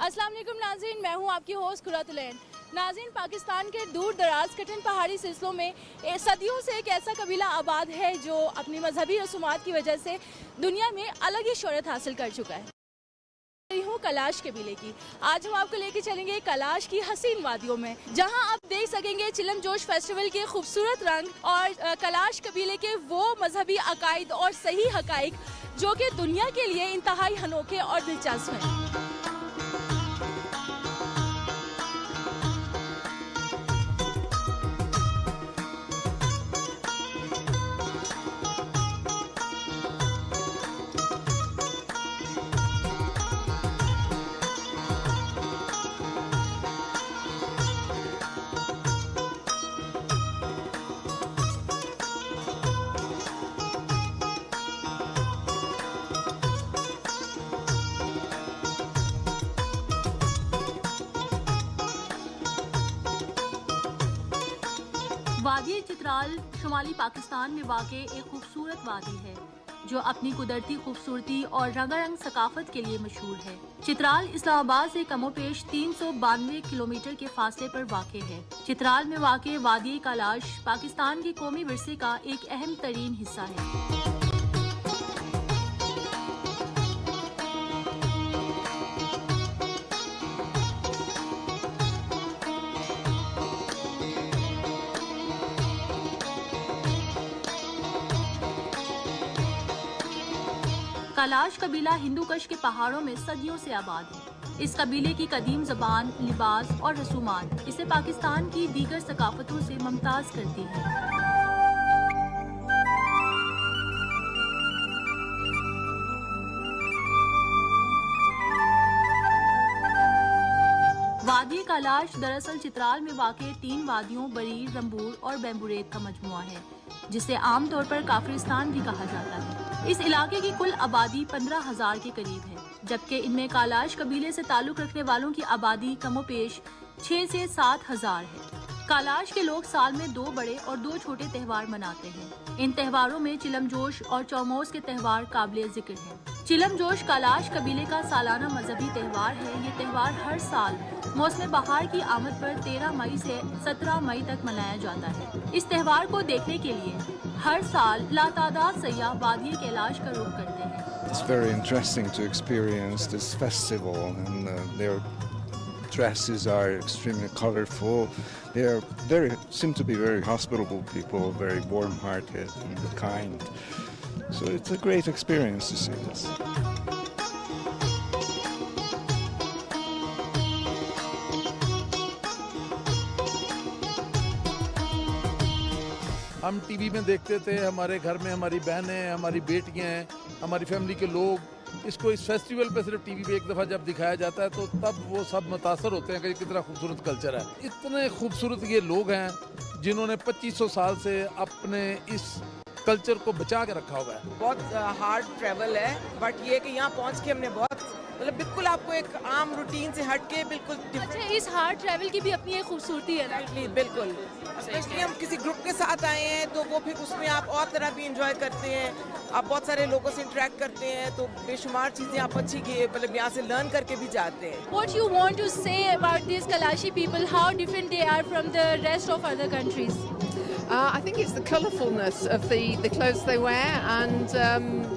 अस्सलाम वालेकुम नाज़रीन, मैं हूं आपकी होस्ट खुरातुलैन। नाज़रीन, पाकिस्तान के दूर दराज कठिन पहाड़ी सिलसिलों में सदियों से एक ऐसा कबीला आबाद है जो अपनी मजहबी रसूमात की वजह से दुनिया में अलग ही शोहरत हासिल कर चुका है। हूँ कलाश कबीले की। आज हम आपको लेके चलेंगे कलाश की हसीन वादियों में, जहां आप देख सकेंगे चिलम जोश फेस्टिवल के खूबसूरत रंग और कलाश कबीले के वो मजहबी अकायद और सही हकाइक जो कि दुनिया के लिए इंतहाई अनोखे और दिलचस्प हैं। वादी चित्राल शुमाली पाकिस्तान में वाक़े एक खूबसूरत वादी है जो अपनी कुदरती खूबसूरती और रंगारंग सकाफत के लिए मशहूर है। चित्राल इस्लामाबाद से कमोपेश 392 किलोमीटर के फासले पर वाक़े है। चित्राल में वाक़े वादी कलाश पाकिस्तान के कौमी विरसे का एक अहम तरीन हिस्सा है। कलाश कबीला हिंदूकश के पहाड़ों में सदियों से आबाद है। इस कबीले की कदीम ज़बान, लिबास और रसूमात इसे पाकिस्तान की दीगर सकाफतों से मुमताज करती है। वादी कलाश दरअसल चित्राल में वाक़े 3 वादियों बरीर, रंबूर और बेम्बुरेत का मजमुआ है, जिसे आमतौर पर काफिरिस्तान भी कहा जाता है। इस इलाके की कुल आबादी 15,000 के करीब है, जबकि इनमें कलाश कबीले से ताल्लुक रखने वालों की आबादी कमोपेश 6 से 7,000 है। कलाश के लोग साल में 2 बड़े और 2 छोटे त्यौहार मनाते हैं। इन त्योहारों में चिलम जोश और चौमोस के त्यौहार काबिल जिक्र हैं। चिलम जोश कलाश कबीले का सालाना मजहबी त्यौहार है। ये त्यौहार हर साल मौसम बहार की आमद पर 13 मई से 17 मई तक मनाया जाता है। इस त्यौहार को देखने के लिए हर साल लातादाद सयाह वादी कैलाश का रुख करते हैं। It's very interesting to experience this festival, and their dresses are extremely colorful. They seem to be very hospitable people, very warm-hearted and kind. So it's a great experience to see this. हम TV में देखते थे, हमारे घर में हमारी बहनें, हमारी बेटियां हैं, हमारी फैमिली के लोग इसको इस फेस्टिवल पे सिर्फ टीवी पे एक दफ़ा जब दिखाया जाता है तो तब वो सब मुतासर होते हैं कि कितना खूबसूरत कल्चर है। इतने खूबसूरत ये लोग हैं जिन्होंने 2500 साल से अपने इस कल्चर को बचा के रखा हुआ है। बहुत हार्ड ट्रैवल है, बट ये कि यहाँ पहुँच के हमने बहुत बिल्कुल आपको एक आम रूटीन से हट के बिल्कुल अच्छा, इस हार्ड ट्रैवल की भी अपनी एक खूबसूरती है ना? बिल्कुल, स्पेशली हम किसी ग्रुप के साथ आए हैं तो वो फिर उसमें आप और तरह भी इंजॉय करते हैं। आप बहुत सारे लोगों से इंटरेक्ट करते हैं तो बेशुमार चीज़ें आप अच्छी यहाँ से लर्न करके भी जाते हैं। What you want to say about these Kalashi people? How different they are from the rest of other countries? I think it's the colourfulness of the clothes they wear and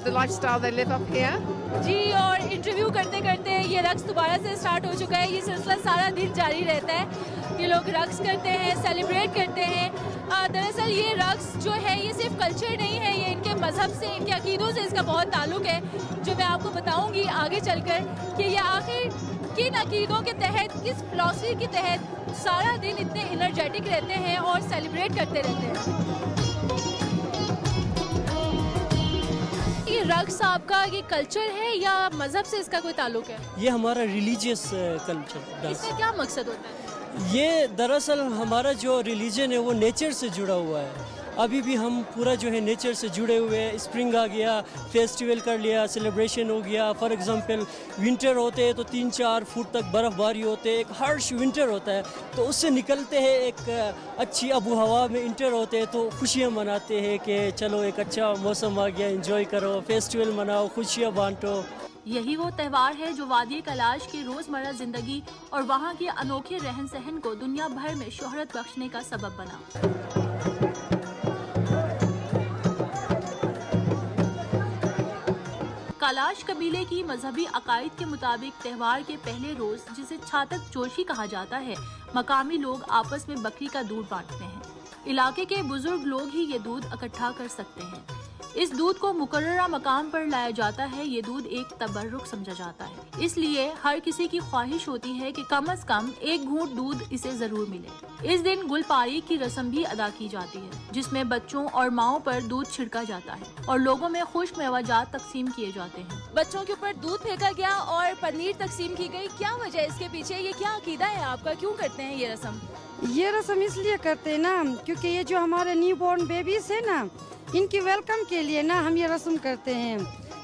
the lifestyle they live up here. जी, और interview करते करते ये रक्स दोबारा से start हो चुका है। ये सिलसिला सारा दिन जारी रहता है। ये लोग रक्स करते हैं, सेलिब्रेट करते हैं। दरअसल ये रक्स जो है ये सिर्फ कल्चर नहीं है, ये इनके मज़हब से, इनके अकीदों से इसका बहुत ताल्लुक है, जो मैं आपको बताऊंगी आगे चलकर कि ये आखिर किन अकीदों के तहत, किस फिलॉसफी के तहत सारा दिन इतने एनर्जेटिक रहते हैं और सेलिब्रेट करते रहते हैं। ये रक्स आपका ये कल्चर है या मजहब से इसका कोई ताल्लुक है? ये हमारा रिलीजियस कल्चर। इसका क्या मकसद होता है? ये दरअसल हमारा जो रिलीजन है वो नेचर से जुड़ा हुआ है। अभी भी हम पूरा जो है नेचर से जुड़े हुए हैं। स्प्रिंग आ गया, फेस्टिवल कर लिया, सेलिब्रेशन हो गया। फॉर एग्जांपल विंटर होते हैं तो 3-4 फुट तक बर्फ़बारी होते हैं, एक हार्श विंटर होता है, तो उससे निकलते हैं एक अच्छी आबो हवा में इंटर होते हैं, तो खुशियाँ मनाते हैं कि चलो एक अच्छा मौसम आ गया, एंजॉय करो, फेस्टिवल मनाओ, खुशियाँ बांटो। यही वो त्यौहार है जो वादी कैलाश की रोजमर्रा जिंदगी और वहाँ के अनोखे रहन सहन को दुनिया भर में शोहरत बख्शने का सबब बना। कैलाश कबीले की मजहबी अकायद के मुताबिक त्यौहार के पहले रोज, जिसे छातक जोशी कहा जाता है, मकामी लोग आपस में बकरी का दूध बांटते हैं। इलाके के बुजुर्ग लोग ही ये दूध इकट्ठा कर सकते हैं। इस दूध को मुकर्ररा मकाम पर लाया जाता है। ये दूध एक तबर्रुक समझा जाता है, इसलिए हर किसी की ख्वाहिश होती है कि कम से कम एक घूंट दूध इसे जरूर मिले। इस दिन गुलपारी की रस्म भी अदा की जाती है, जिसमें बच्चों और माओं पर दूध छिड़का जाता है और लोगों में खुश्क मेवाजात तकसीम किए जाते हैं। बच्चों के ऊपर दूध फेंका गया और पनीर तकसीम की गई, क्या वजह है इसके पीछे? ये क्या अकीदा है आपका, क्यों करते हैं ये रस्म? ये रस्म इसलिए करते हैं ना, क्योंकि ये जो हमारे न्यू बॉर्न बेबीज है ना, इनकी वेलकम के लिए ना हम ये रस्म करते हैं।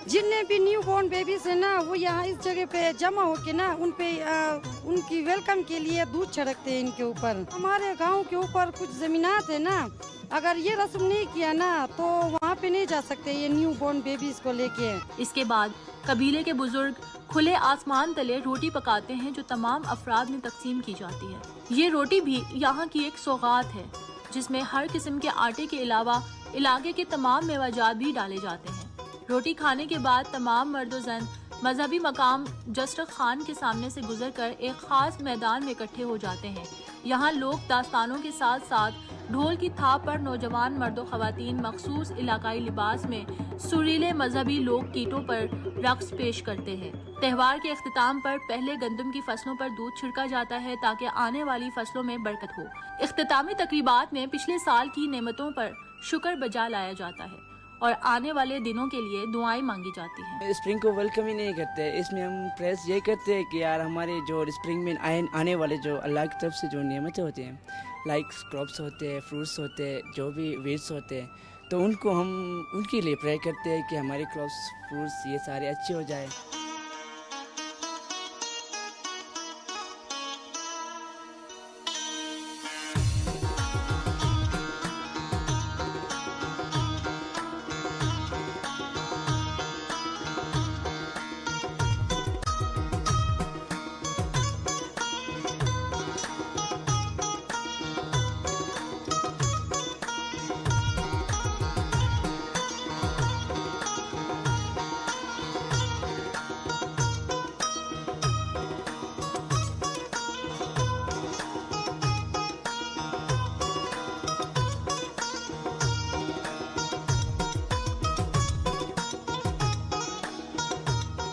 जितने भी न्यू बॉर्न बेबीज है ना, वो यहाँ इस जगह पे जमा होके ना उनकी वेलकम के लिए दूध छिड़कते हैं इनके ऊपर। हमारे गांव के ऊपर कुछ जमीनात है ना, अगर ये रस्म नहीं किया ना तो वहाँ पे नहीं जा सकते ये न्यू बॉर्न बेबीज को लेके। इसके बाद कबीले के बुजुर्ग खुले आसमान तले रोटी पकाते हैं, जो तमाम अफराद में तकसीम की जाती है। ये रोटी भी यहाँ की एक सौगात है, जिसमें हर किस्म के आटे के अलावा इलाके के तमाम मेवाजात भी डाले जाते हैं। रोटी खाने के बाद तमाम मर्द जन मजहबी मकाम जस्टर खान के सामने से गुजरकर एक खास मैदान में इकट्ठे हो जाते हैं। यहाँ लोग दास्तानों के साथ साथ ढोल की थाप पर नौजवान मर्दों खवातीन मखसूस इलाकाई लिबास में सुरीले मजहबी लोक गीतों पर रक्स पेश करते हैं। त्यौहार के अख्तिताम पर पहले गंदम की फसलों पर दूध छिड़का जाता है ताकि आने वाली फसलों में बरकत हो। इख्तितामी तकरीबात में पिछले साल की नेमतों पर शुक्र बजा लाया जाता है और आने वाले दिनों के लिए दुआएं मांगी जाती हैं। स्प्रिंग को वेलकम ही नहीं करते, इसमें हम प्रेस ये करते हैं कि यार हमारे जो स्प्रिंग में आने वाले जो अल्लाह की तरफ से जो नियमतें होती हैं, लाइक क्रॉप्स होते हैं, फ्रूट्स होते हैं, जो भी वेट्स होते हैं, तो उनको हम उनके लिए प्रे करते हैं कि हमारे क्रॉप्स फ्रूट्स ये सारे अच्छे हो जाए।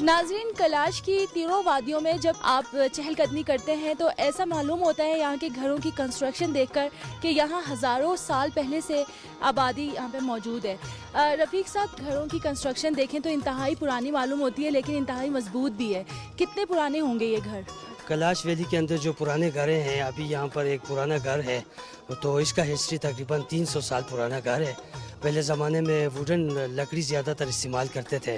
नाजरीन, कैलाश की तीनों वादियों में जब आप चहलकदमी करते हैं तो ऐसा मालूम होता है यहाँ के घरों की कंस्ट्रक्शन देखकर कि यहाँ हज़ारों साल पहले से आबादी यहाँ पे मौजूद है। रफ़ीक साहब, घरों की कंस्ट्रक्शन देखें तो इंतहाई पुरानी मालूम होती है, लेकिन इंतहाई मजबूत भी है। कितने पुराने होंगे ये घर? कैलाश वैली के अंदर जो पुराने घर हैं, अभी यहाँ पर एक पुराना घर है, तो इसका हिस्ट्री तकरीबन 300 साल पुराना घर है। पहले ज़माने में वुडन लकड़ी ज़्यादातर इस्तेमाल करते थे,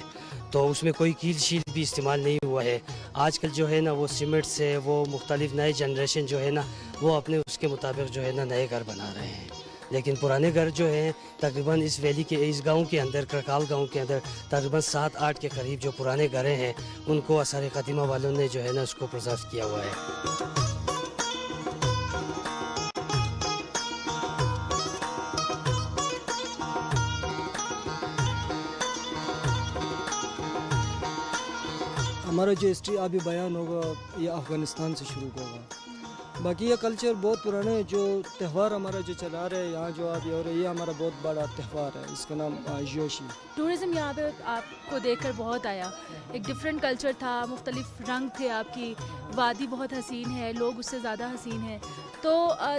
तो उसमें कोई कील शील भी इस्तेमाल नहीं हुआ है। आजकल जो है ना वो सीमेंट से वो मुख्तलिफ नए जनरेशन जो है ना वो अपने उसके मुताबिक जो है ना नए घर बना रहे हैं। लेकिन पुराने घर जो हैं तकरीबन इस वैली के इस गांव के अंदर, करकाल गांव के अंदर तकरीबन 7-8 के करीब जो पुराने घरें हैं उनको आसार कदीमा वालों ने जो है ना उसको प्रिजर्व किया हुआ है। हमारा जो हिस्ट्री अभी बयान होगा ये अफ़गानिस्तान से शुरू होगा। बाकी ये कल्चर बहुत पुराना है। जो त्यौहार हमारा जो चला रहे हैं यहाँ जो अभी हो रहा है, ये हमारा बहुत बड़ा त्यौहार है, इसका नाम जोशी। टूरिज़म यहाँ पे आपको देखकर बहुत आया, एक डिफरेंट कल्चर था, मुख्तलिफ रंग थे आपकी, वादी बहुत हसीन है, लोग उससे ज़्यादा हसीन हैं। तो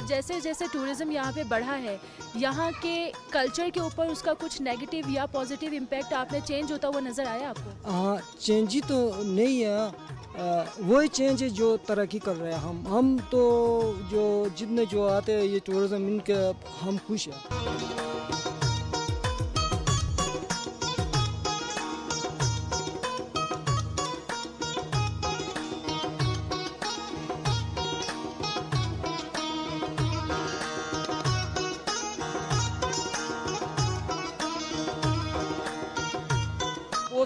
जैसे जैसे टूरिज़म यहाँ पे बढ़ा है, यहाँ के कल्चर के ऊपर उसका कुछ नेगेटिव या पॉजिटिव इम्पैक्ट आपने चेंज होता हुआ नज़र आया आपको? हाँ, चेंज ही तो नहीं है, वही चेंज है जो तरक्की कर रहे हैं हम तो जो जितने जो आते हैं ये टूरिज़म, इनके हम खुश हैं।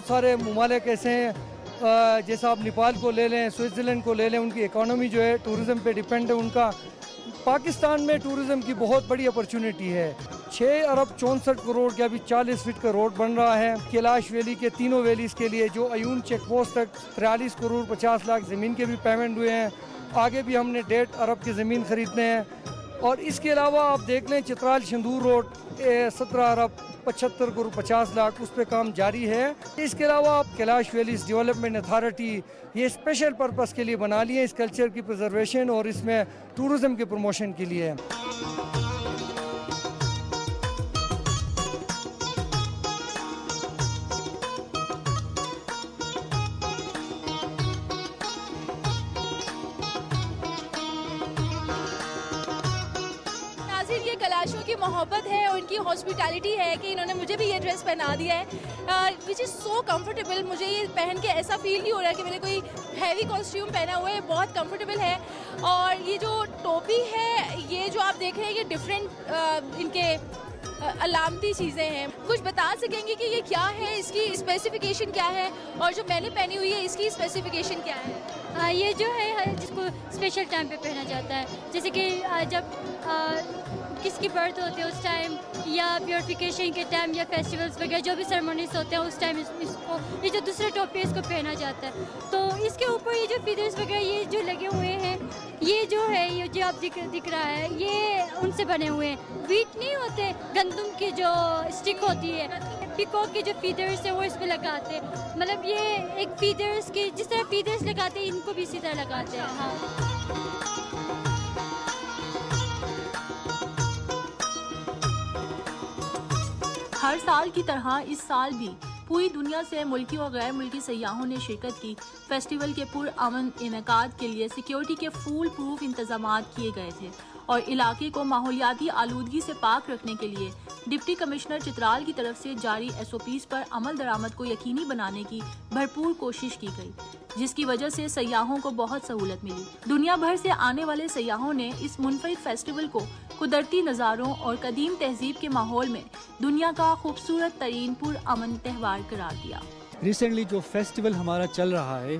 सारे ममालिक ऐसे हैं जैसा आप नेपाल को ले लें, स्विट्ज़रलैंड को ले लें, उनकी इकोनॉमी जो है टूरिज़म पे डिपेंड है उनका। पाकिस्तान में टूरिज़म की बहुत बड़ी अपॉर्चुनिटी है। 6 अरब 64 करोड़ के अभी 40 फीट का रोड बन रहा है कैलाश वैली के तीनों वैलीज़ के लिए, जो अयून चेक पोस्ट तक 43 करोड़ 50 लाख ज़मीन के भी पेमेंट हुए हैं। आगे भी हमने 1.5 अरब की ज़मीन ख़रीदने हैं। और इसके अलावा आप देख लें चित्राल शंदूर रोड 17 अरब 75 करोड़ 50 लाख, उस पर काम जारी है। इसके अलावा आप कैलाश वैलीज़ डेवलपमेंट अथॉरिटी ये स्पेशल पर्पस के लिए बना लिए, इस कल्चर की प्रिजर्वेशन और इसमें टूरिज़म के प्रमोशन के लिए। ये कैलाशों की मोहब्बत है और इनकी हॉस्पिटैलिटी है कि इन्होंने मुझे भी ये ड्रेस पहना दिया है, विच इज़ सो कंफर्टेबल। मुझे ये पहन के ऐसा फील नहीं हो रहा है कि मैंने कोई हैवी कॉस्ट्यूम पहना हुआ है, बहुत कंफर्टेबल है। और ये जो टोपी है, ये जो आप देख रहे हैं, ये डिफरेंट इनके अलामती चीज़ें हैं। कुछ बता सकेंगे कि ये क्या है, इसकी स्पेसिफिकेशन क्या है, और जो मैंने पहनी हुई है इसकी स्पेसिफिकेशन क्या है? ये जो है जिसको स्पेशल टाइम पे पहना जाता है, जैसे कि जब किसकी बर्थ होती है उस टाइम, या प्योरिफिकेशन के टाइम, या फेस्टिवल्स वगैरह जो भी सेरेमनीज होते हैं उस टाइम इसको, ये जो दूसरा टोपी है इसको पहना जाता है। तो इसके ऊपर ये जो फीदर्स वगैरह ये जो लगे हुए हैं, ये जो है ये जो आप दिख रहा है, ये उनसे बने हुए हैं। वीट नहीं होते, गंदम की जो स्टिक होती है, पिकॉक के जो फीदर्स है वो इस पर लगाते हैं। मतलब ये एक फीदर्स की जिस तरह फीदर्स लगाते हैं, इनको भी इसी तरह लगाते हैं। हाँ। हर साल की तरह इस साल भी पूरी दुनिया से मुल्की और गैर मुल्की सयाहों ने शिरकत की। फेस्टिवल के पुरअमन इनेकाद के लिए सिक्योरिटी के फूल प्रूफ इंतजाम किए गए थे और इलाके को माहौलियाती आलूदगी से पाक रखने के लिए डिप्टी कमिश्नर चित्राल की तरफ से जारी SOPs पर अमल दरामद को यकीनी बनाने की भरपूर कोशिश की गई, जिसकी वजह से सयाहों को बहुत सहूलत मिली। दुनिया भर से आने वाले सयाहों ने इस मुनफरिद फेस्टिवल को कुदरती नज़ारों और कदीम तहजीब के माहौल में दुनिया का खूबसूरत तरीन पुरअमन त्यौहार करार दिया। रिसेंटली जो फेस्टिवल हमारा चल रहा है,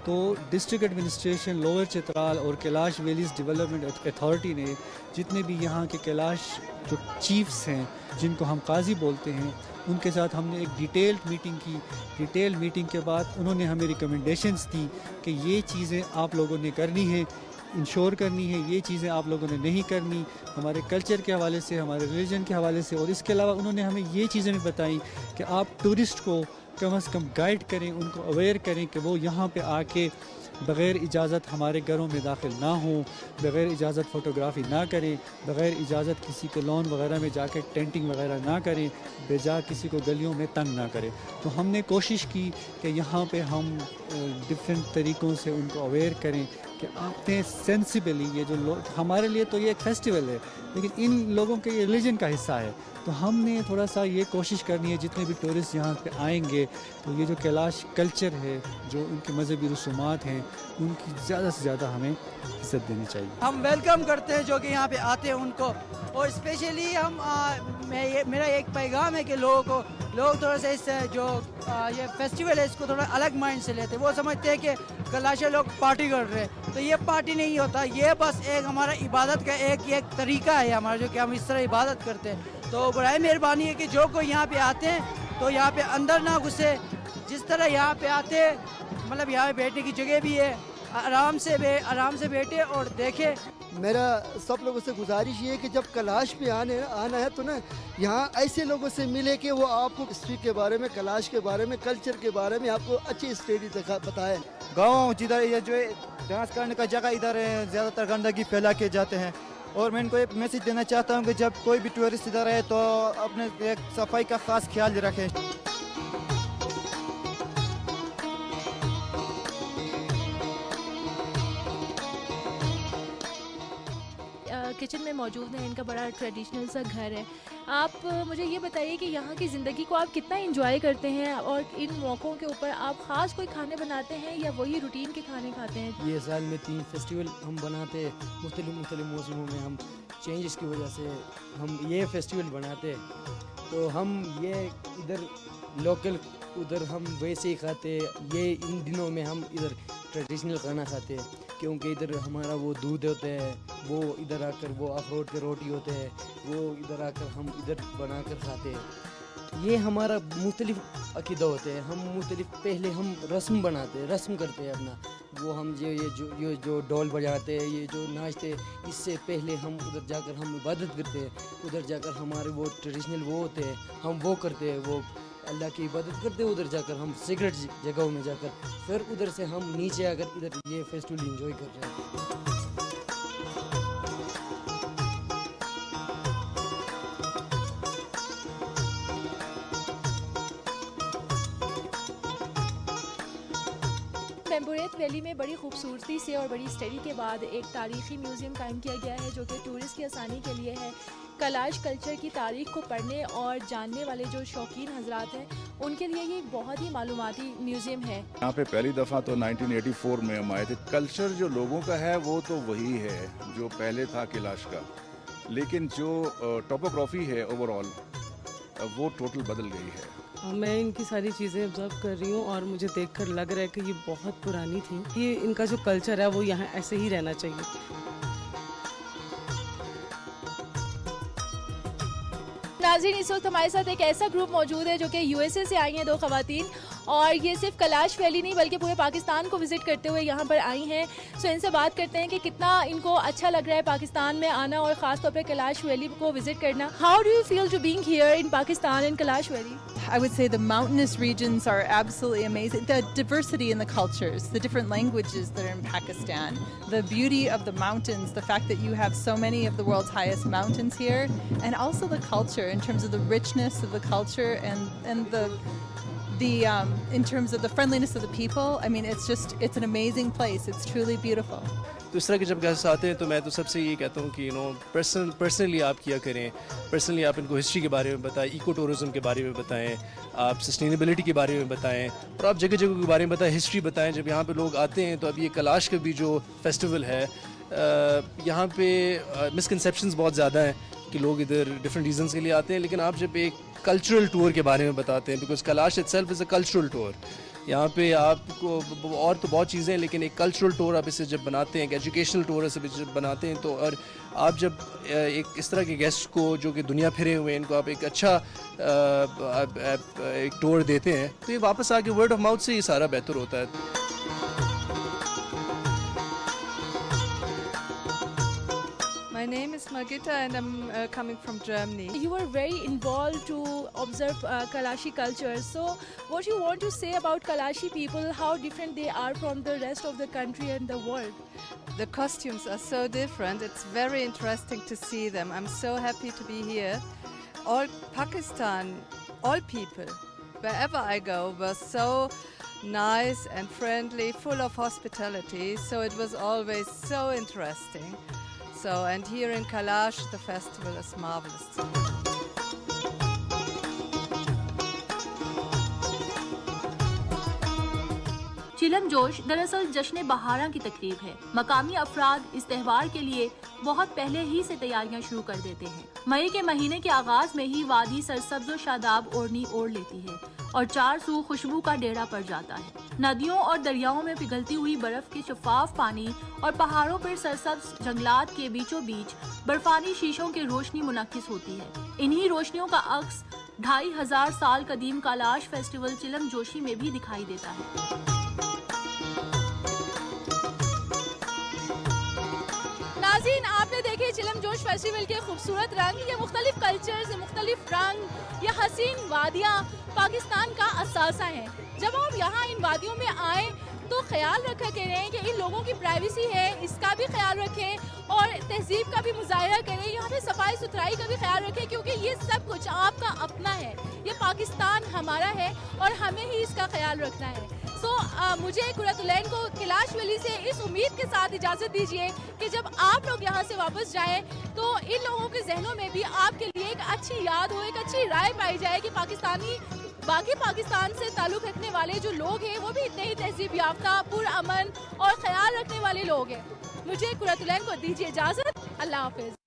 तो डिस्ट्रिक्ट एडमिनिस्ट्रेशन लोअर चित्राल और कैलाश वैलीज़ डेवलपमेंट अथॉरिटी ने जितने भी यहाँ के कैलाश जो चीफ्स हैं, जिनको हम काजी बोलते हैं, उनके साथ हमने एक डिटेल्ड मीटिंग की। डिटेल्ड मीटिंग के बाद उन्होंने हमें रिकमेंडेशंस दी कि ये चीज़ें आप लोगों ने करनी है, इंश्योर करनी है, ये चीज़ें आप लोगों ने नहीं करनी, हमारे कल्चर के हवाले से, हमारे रिलीजन के हवाले से। और इसके अलावा उन्होंने हमें ये चीज़ें भी बताई कि आप टूरिस्ट को कम से कम गाइड करें, उनको अवेयर करें कि वो यहाँ पे आके बग़ैर इजाज़त हमारे घरों में दाखिल ना हो, बग़ैर इजाज़त फ़ोटोग्राफ़ी ना करें, बग़ैर इजाज़त किसी के लॉन वगैरह में जाके टेंटिंग वगैरह ना करें, बेजा किसी को गलियों में तंग ना करें। तो हमने कोशिश की कि यहाँ पे हम डिफरेंट तरीक़ों से उनको अवेयर करें कि आपने सेंसिबली, ये जो लोग, हमारे लिए तो ये एक फेस्टिवल है, लेकिन इन लोगों के ये रिलीजन का हिस्सा है। तो हमने थोड़ा सा ये कोशिश करनी है, जितने भी टूरिस्ट यहाँ पे आएंगे, तो ये जो कैलाश कल्चर है, जो उनके मजहबी रसूमात हैं, उनकी ज़्यादा से ज़्यादा हमें इज्जत देनी चाहिए। हम वेलकम करते हैं जो कि यहाँ पे आते हैं उनको, और स्पेशली हम मेरा एक पैगाम है कि लोग थोड़ा सा इस जो ये फेस्टिवल है इसको थोड़ा अलग माइंड से लेते हैं। वो समझते हैं कि कैलाश लोग पार्टी कर रहे हैं, तो ये पार्टी नहीं होता, ये बस एक हमारा इबादत का एक तरीका है हमारा, जो कि हम इस तरह इबादत करते हैं। तो बड़ी मेहरबानी है कि जो कोई यहाँ पे आते हैं तो यहाँ पे अंदर ना घुसे, जिस तरह यहाँ पे आते हैं, मतलब यहाँ पे बैठने की जगह भी है, आराम से बैठे और देखे। मेरा सब लोगों से गुजारिश ये है कि जब कैलाश पे आना है तो ना यहाँ ऐसे लोगों से मिले कि वो आपको हिस्ट्री के बारे में, कैलाश के बारे में, कल्चर के बारे में आपको अच्छी स्टोरी बताए। गाँव जिधर ये जो डांस करने का जगह इधर है, ज़्यादातर गंदगी फैला के जाते हैं। और मैं इनको एक मैसेज देना चाहता हूँ कि जब कोई भी टूरिस्ट इधर आए तो अपने एक सफाई का ख़ास ख्याल रखें। किचन में मौजूद है, इनका बड़ा ट्रेडिशनल सा घर है। आप मुझे ये बताइए कि यहाँ की ज़िंदगी को आप कितना एंजॉय करते हैं, और इन मौक़ों के ऊपर आप ख़ास कोई खाने बनाते हैं या वही रूटीन के खाने खाते हैं? ये साल में 3 फेस्टिवल हम बनाते हैं, मुख्तलिफ मौसमों में हम चेंजेस की वजह से हम ये फेस्टिवल बनाते हैं। तो हम ये इधर लोकल उधर हम वैसे ही खाते। ये इन दिनों में हम इधर ट्रेडिशनल खाना खाते हैं क्योंकि इधर हमारा वो दूध होता है, वो इधर आकर वो अखरोट के रोटी होते हैं, वो इधर आकर हम इधर बनाकर खाते हैं। ये हमारा मुख्तलिफ अकीदा होते हैं। हम मुख्तलिफ पहले हम रस्म बनाते हैं, रस्म करते हैं अपना। वो हम ये जो ढोल बजाते हैं, ये जो नाचते हैं, इससे पहले हम उधर जाकर हम इबादत करते हैं। उधर जाकर हमारे वो ट्रेडिशनल वो होते हैं, हम वो करते हैं, वो अल्लाह की इबादत करते हैं। उधर जाकर हम सीक्रेट जगहों में जाकर फिर उधर से हम नीचे आकर इधर ये फेस्टिवल एंजॉय कर रहे हैं। बेम्बुरेत वैली में बड़ी खूबसूरती से और बड़ी स्टडी के बाद एक तारीखी म्यूज़ियम कायम किया गया है जो कि टूरिस्ट की आसानी के लिए है। कैलाश कल्चर की तारीख को पढ़ने और जानने वाले जो शौकीन हजरात हैं उनके लिए ये बहुत ही मालूमाती म्यूज़ियम है। यहाँ पे पहली दफ़ा तो 1984 में हम आए थे। कल्चर जो लोगों का है वो तो वही है जो पहले था कैलाश का, लेकिन जो टोपोग्राफी है ओवरऑल वो टोटल बदल गई है। मैं इनकी सारी चीज़ें ऑब्जर्व कर रही हूँ और मुझे देखकर लग रहा है कि ये बहुत पुरानी थी। ये इनका जो कल्चर है वो यहाँ ऐसे ही रहना चाहिए। नाज़रीन, इस वक्त हमारे साथ एक ऐसा ग्रुप मौजूद है जो कि यूएसए से आई हैं, 2 ख़वातीन, और ये सिर्फ कैलाश वैली नहीं बल्कि पूरे पाकिस्तान को विज़िट करते हुए यहाँ पर आई हैं। सो इनसे बात करते हैं कि कितना इनको अच्छा लग रहा है पाकिस्तान में आना और ख़ास तौर पर कैलाश वैली को विज़िट करना। How do you feel to being here in Pakistan in Kailash valley? I would say the mountainous regions are absolutely amazing. The diversity in the cultures, the different languages that are in Pakistan, the beauty of the mountains, the fact that you have so many of the world's highest mountains here, and also the culture in terms of the richness of the culture and the in terms of the friendliness of the people. I mean, it's an amazing place. It's truly beautiful. तो इस तरह के जब guest आते हैं तो मैं तो सबसे ये कहता हूँ कि पर्सनली आप किया करें। पर्सनली आप इनको हिस्ट्री के बारे में बताएं, इको टूरिज़म के बारे में बताएं, आप सस्टेनेबिलिटी के बारे में बताएं और आप जगह जगह के बारे में बताएं, हिस्ट्री बताएं। जब यहाँ पे लोग आते हैं तो अब ये कैलाश का भी जो फेस्टिवल है, यहाँ पे मिसकंसेप्शंस बहुत ज़्यादा हैं कि लोग इधर डिफरेंट रीजंस के लिए आते हैं, लेकिन आप जब एक कल्चरल टूर के बारे में बताते हैं, because Kailash itself is a cultural tour, यहाँ पे आपको और तो बहुत चीज़ें हैं लेकिन एक कल्चरल टूर आप इसे जब बनाते हैं, एक एजुकेशनल टूर इसे जब बनाते हैं तो और आप जब एक इस तरह के गेस्ट को जो कि दुनिया फिरे हुए हैं इनको आप एक अच्छा एक टूर देते हैं तो ये वापस आके वर्ड ऑफ माउथ से ये सारा बेहतर होता है। My name is Margita and I'm coming from Germany. You were very involved to observe Kalashi culture. So what you want to say about Kalashi people, how different they are from the rest of the country and the world? The costumes are so different. It's very interesting to see them. I'm so happy to be here. All Pakistan, all people, wherever I go, were so nice and friendly, full of hospitality. So it was always so interesting. So, and here in Kalash, the festival is marvelous. चिलम जोश दरअसल जश्न बहारा की तकरीब है। मकामी अफराद इस त्यौहार के लिए बहुत पहले ही से तैयारियां शुरू कर देते हैं। मई के महीने के आगाज में ही वादी सरसब्ज और शादाब ओढ़नी ओढ़ लेती है और चार सू खुशबू का डेरा पड़ जाता है। नदियों और दरियाओं में पिघलती हुई बर्फ के शफाफ पानी और पहाड़ों पर सरसब्ज जंगलात के बीचों बीच बर्फानी शीशों की रोशनी मुनक्किस होती है। इन्हीं रोशनियों का अक्स 2500 साल कदीम कैलाश फेस्टिवल चिलम जोशी में भी दिखाई देता है। नाज़रीन, आपने देखे चिलम जोश फेस्टिवल के खूबसूरत रंग, ये मुख्तलिफ कल्चर्स, मुख्तलिफ रंग, ये हसीन वादियाँ पाकिस्तान का असासा है। जब आप यहाँ इन वादियों में आए तो ख्याल रखा करें कि इन लोगों की प्राइवेसी है, इसका भी ख्याल रखें और तहजीब का भी मुजाहरा करें। यहाँ पे सफाई सुथराई का भी ख्याल रखें क्योंकि ये सब कुछ आपका अपना है। ये पाकिस्तान हमारा है और हमें ही इसका ख्याल रखना है। मुझे कुरतुलैन को कैलाश वैली से इस उम्मीद के साथ इजाज़त दीजिए कि जब आप लोग यहाँ से वापस जाएं तो इन लोगों के जहनों में भी आपके लिए एक अच्छी याद हो, एक अच्छी राय पाई जाए कि बाकी पाकिस्तान से ताल्लुक़ रखने वाले जो लोग हैं वो भी इतने ही तहजीब याफ्ता, पुरअमन और ख्याल रखने वाले लोग हैं। मुझे कुरतुलैन को दीजिए इजाज़त। अल्लाह हाफ़िज़।